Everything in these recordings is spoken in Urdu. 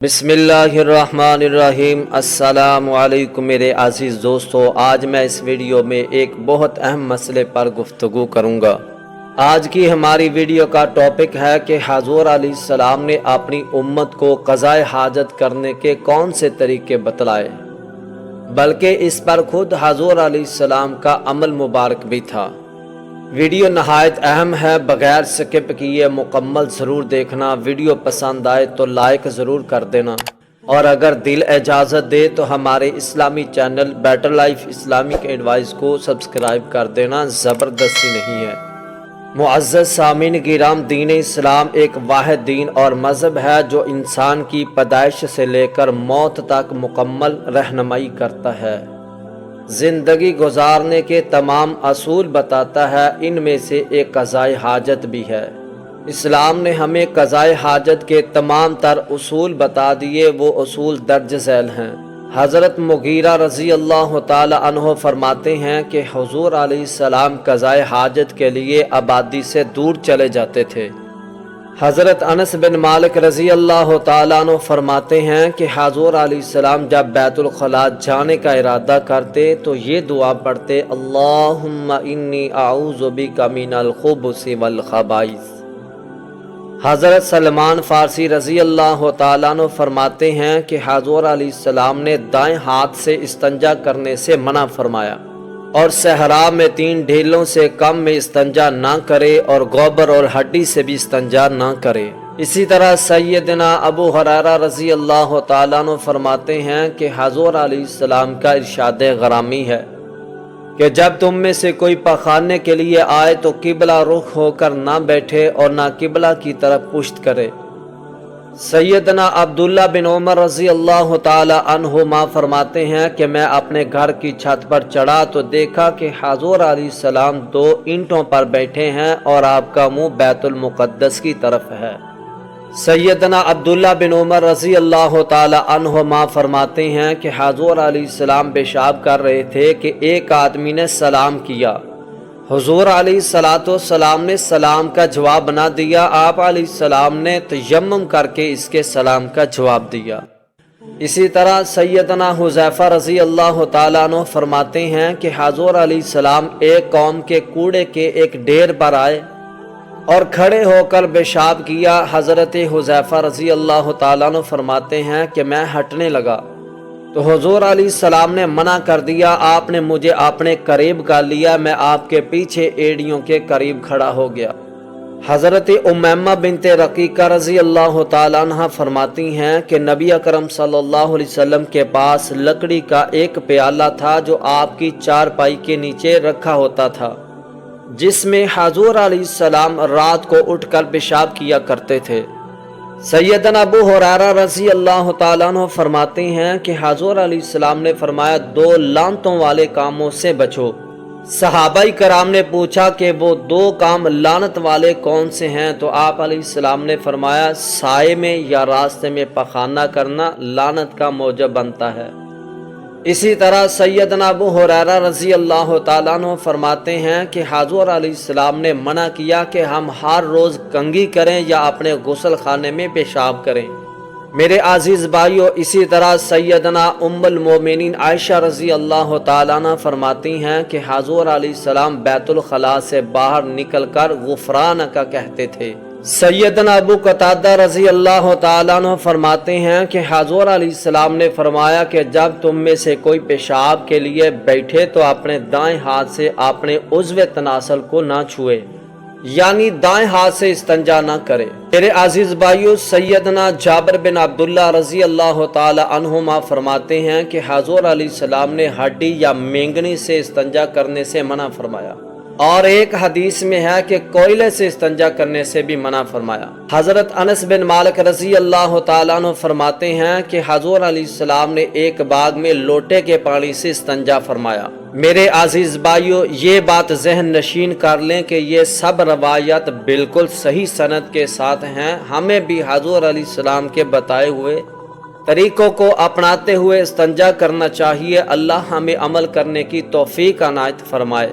بسم اللہ الرحمن الرحیم۔ السلام علیکم میرے عزیز دوستو، آج میں اس ویڈیو میں ایک بہت اہم مسئلے پر گفتگو کروں گا۔ آج کی ہماری ویڈیو کا ٹاپک ہے کہ حضور علیہ السلام نے اپنی امت کو قضائے حاجت کرنے کے کون سے طریقے بتلائے، بلکہ اس پر خود حضور علیہ السلام کا عمل مبارک بھی تھا۔ ویڈیو نہایت اہم ہے، بغیر سکپ کیے مکمل ضرور دیکھنا۔ ویڈیو پسند آئے تو لائک ضرور کر دینا، اور اگر دل اجازت دے تو ہمارے اسلامی channel better life Islamic advice کو سبسکرائب کر دینا، زبردستی نہیں ہے۔ معزز سامعین کرام، دین اسلام ایک واحد دین اور مذہب ہے جو انسان کی پیدائش سے لے کر موت تک مکمل رہنمائی کرتا ہے، زندگی گزارنے کے تمام اصول بتاتا ہے۔ ان میں سے ایک قضائے حاجت بھی ہے۔ اسلام نے ہمیں قضائے حاجت کے تمام تر اصول بتا دیے، وہ اصول درج ذیل ہیں۔ حضرت مغیرہ رضی اللہ تعالی عنہ فرماتے ہیں کہ حضور علیہ السلام قضائے حاجت کے لیے آبادی سے دور چلے جاتے تھے۔ حضرت انس بن مالک رضی اللہ تعالیٰ عنہ فرماتے ہیں کہ حضور علیہ السلام جب بیت الخلاء جانے کا ارادہ کرتے تو یہ دعا پڑھتے، اللہم انی اعوذ بک من الخبث والخبائث۔ حضرت سلمان فارسی رضی اللہ تعالیٰ عنہ فرماتے ہیں کہ حضور علیہ السلام نے دائیں ہاتھ سے استنجا کرنے سے منع فرمایا، اور صحرا میں 3 ڈھیلوں سے کم میں استنجا نہ کرے، اور گوبر اور ہڈی سے بھی استنجا نہ کرے۔ اسی طرح سیدنا ابو ہریرہ رضی اللہ تعالیٰ عنہ فرماتے ہیں کہ حضور علیہ السلام کا ارشاد غرامی ہے کہ جب تم میں سے کوئی پخانے کے لیے آئے تو قبلہ رخ ہو کر نہ بیٹھے اور نہ قبلہ کی طرف پشت کرے۔ سیدنا عبداللہ بن عمر رضی اللہ تعالی عنہما فرماتے ہیں کہ میں اپنے گھر کی چھت پر چڑھا تو دیکھا کہ حضور علیہ السلام 2 اینٹوں پر بیٹھے ہیں اور آپ کا منہ بیت المقدس کی طرف ہے۔ سیدنا عبداللہ بن عمر رضی اللہ تعالی عنہما فرماتے ہیں کہ حضور علیہ السلام پیشاب کر رہے تھے کہ ایک آدمی نے سلام کیا۔ حضور علیہ السلام نے سلام کا جواب نہ دیا، آپ علیہ السلام نے تیمم کر کے اس کے سلام کا جواب دیا۔ اسی طرح سیدنا حذیفہ رضی اللہ تعالیٰ عنہ فرماتے ہیں کہ حضور علیہ السلام ایک قوم کے کوڑے کے ایک ڈھیر پر آئے اور کھڑے ہو کر پیشاب کیا۔ حضرت حذیفہ رضی اللہ تعالیٰ عنہ فرماتے ہیں کہ میں ہٹنے لگا تو حضور علیہ السلام نے منع کر دیا، آپ نے مجھے اپنے قریب کر لیا، میں آپ کے پیچھے ایڑیوں کے قریب کھڑا ہو گیا۔ حضرت امیمہ بنت رقیقہ رضی اللہ تعالیٰ عنہ فرماتی ہیں کہ نبی اکرم صلی اللہ علیہ وسلم کے پاس لکڑی کا ایک پیالہ تھا جو آپ کی چارپائی کے نیچے رکھا ہوتا تھا، جس میں حضور علیہ السلام رات کو اٹھ کر پیشاب کیا کرتے تھے۔ سیدنا ابو ہریرہ رضی اللہ تعالیٰ عنہ فرماتے ہیں کہ حضور علیہ السلام نے فرمایا 2 لعنتوں والے کاموں سے بچو۔ صحابہ کرام نے پوچھا کہ وہ 2 کام لعنت والے کون سے ہیں؟ تو آپ علیہ السلام نے فرمایا سائے میں یا راستے میں پخانہ کرنا لعنت کا موجب بنتا ہے۔ اسی طرح سیدنا ابو ہریرہ رضی اللہ تعالیٰ عنہ فرماتے ہیں کہ حضور علیہ السلام نے منع کیا کہ ہم ہر روز کنگھی کریں یا اپنے غسل خانے میں پیشاب کریں۔ میرے عزیز بھائیو، اسی طرح سیدنا ام المومنین عائشہ رضی اللہ تعالیٰ عنہ فرماتی ہیں کہ حضور علیہ السلام بیت الخلاء سے باہر نکل کر غفرانک کہتے تھے۔ سیدنا ابو قتادہ رضی اللہ تعالیٰ عنہ فرماتے ہیں کہ حضور علیہ السلام نے فرمایا کہ جب تم میں سے کوئی پیشاب کے لیے بیٹھے تو اپنے دائیں ہاتھ سے اپنے عضو تناسل کو نہ چھوئے، یعنی دائیں ہاتھ سے استنجا نہ کرے۔ میرے عزیز بھائیو، سیدنا جابر بن عبداللہ رضی اللہ تعالی عنہما فرماتے ہیں کہ حضور علیہ السلام نے ہڈی یا مینگنی سے استنجا کرنے سے منع فرمایا، اور ایک حدیث میں ہے کہ کوئلے سے استنجا کرنے سے بھی منع فرمایا۔ حضرت انس بن مالک رضی اللہ تعالیٰ عنہ فرماتے ہیں کہ حضور علیہ السلام نے ایک باغ میں لوٹے کے پانی سے استنجا فرمایا۔ میرے عزیز بھائیو، یہ بات ذہن نشین کر لیں کہ یہ سب روایات بالکل صحیح سند کے ساتھ ہیں۔ ہمیں بھی حضور علیہ السلام کے بتائے ہوئے طریقوں کو اپناتے ہوئے استنجا کرنا چاہیے۔ اللہ ہمیں عمل کرنے کی توفیق عنایت فرمائے۔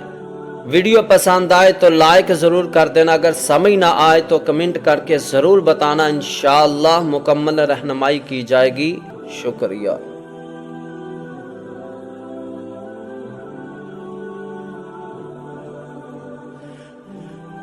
ویڈیو پسند آئے تو لائک ضرور کر دینا، اگر سمجھ نہ آئے تو کمنٹ کر کے ضرور بتانا، انشاءاللہ مکمل رہنمائی کی جائے گی۔ شکریہ۔